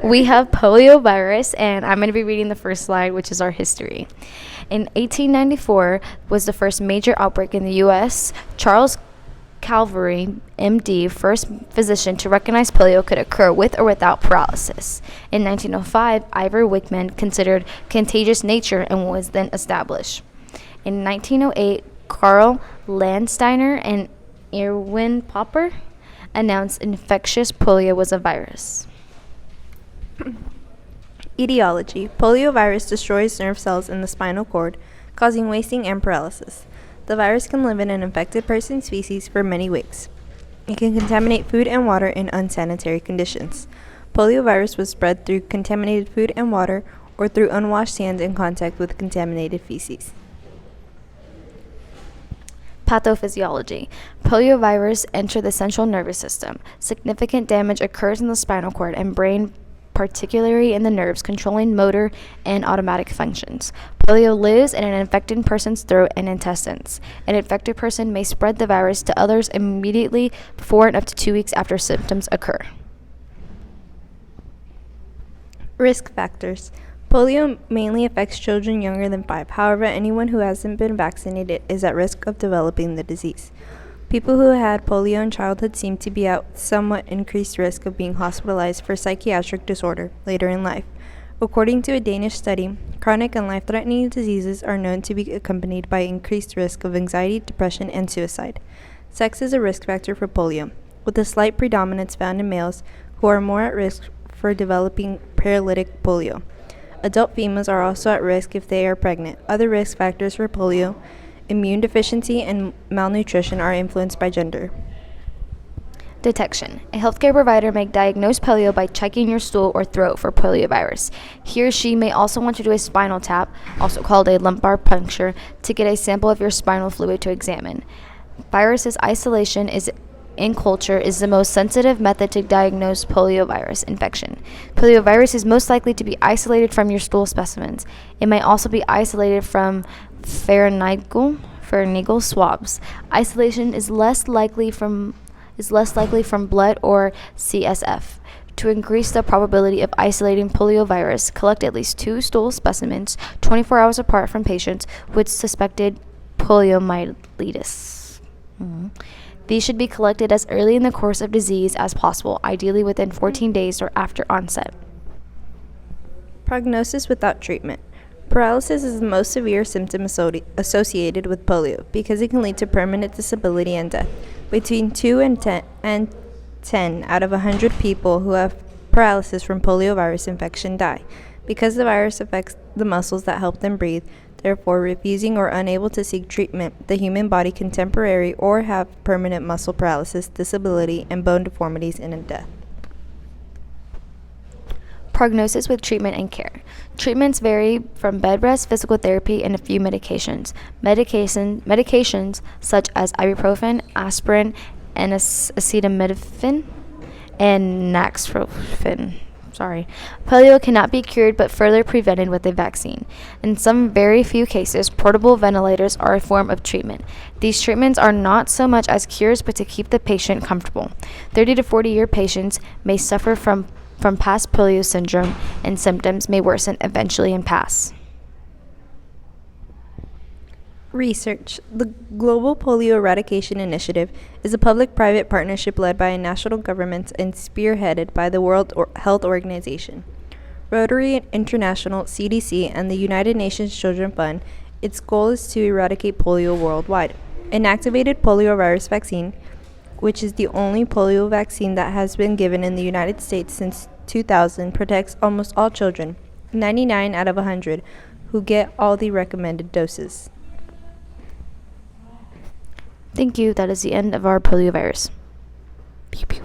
We have poliovirus, and I'm going to be reading the first slide, which is our history. In 1894 was the first major outbreak in the U.S. Charles Calvary, MD, first physician to recognize polio could occur with or without paralysis. In 1905, Ivor Wickman considered contagious nature and was then established. In 1908, Carl Landsteiner and Erwin Popper announced infectious polio was a virus. Etiology. Poliovirus destroys nerve cells in the spinal cord, causing wasting and paralysis. The virus can live in an infected person's feces for many weeks. It can contaminate food and water in unsanitary conditions. Poliovirus was spread through contaminated food and water or through unwashed hands in contact with contaminated feces. Pathophysiology. Poliovirus enter the central nervous system. Significant damage occurs in the spinal cord and brain, particularly in the nerves controlling motor and automatic functions. Polio lives in an infected person's throat and intestines. An infected person may spread the virus to others immediately before and up to 2 weeks after symptoms occur. Risk factors. Polio mainly affects children younger than 5. However, anyone who hasn't been vaccinated is at risk of developing the disease. People who had polio in childhood seem to be at somewhat increased risk of being hospitalized for psychiatric disorder later in life. According to a Danish study, chronic and life-threatening diseases are known to be accompanied by increased risk of anxiety, depression, and suicide. Sex is a risk factor for polio, with a slight predominance found in males who are more at risk for developing paralytic polio. Adult females are also at risk if they are pregnant. Other risk factors for polio, immune deficiency, and malnutrition are influenced by gender. Detection. A healthcare provider may diagnose polio by checking your stool or throat for poliovirus. He or she may also want to do a spinal tap, also called a lumbar puncture, to get a sample of your spinal fluid to examine. Viruses isolation in culture is the most sensitive method to diagnose poliovirus infection. Poliovirus is most likely to be isolated from your stool specimens. It may also be isolated from pharyngeal swabs. Isolation is less likely from blood or CSF. To increase the probability of isolating poliovirus, collect at least 2 stool specimens 24 hours apart from patients with suspected poliomyelitis. These should be collected as early in the course of disease as possible, ideally within 14 days or after onset. Prognosis without treatment. Paralysis is the most severe symptom associated with polio because it can lead to permanent disability and death. Between 2 and 10 out of 100 people who have paralysis from poliovirus infection die. Because the virus affects the muscles that help them breathe, therefore refusing or unable to seek treatment, the human body can temporary or have permanent muscle paralysis, disability, and bone deformities and death. Prognosis with treatment and care. Treatments vary from bed rest, physical therapy, and a few medications. Medications such as ibuprofen, aspirin, and acetaminophen, and naproxen. Polio cannot be cured but further prevented with a vaccine. In some very few cases, portable ventilators are a form of treatment. These treatments are not so much as cures but to keep the patient comfortable. 30 to 40-year patients may suffer from past polio syndrome, and symptoms may worsen eventually and pass. Research. The Global Polio Eradication Initiative is a public-private partnership led by a national government and spearheaded by the World Health Organization, Rotary International, CDC, and the United Nations Children Fund. Its goal is to eradicate polio worldwide. An activated poliovirus vaccine, which is the only polio vaccine that has been given in the United States since 2000, protects almost all children, 99 out of 100, who get all the recommended doses. Thank you. That is the end of our poliovirus. Pew, pew.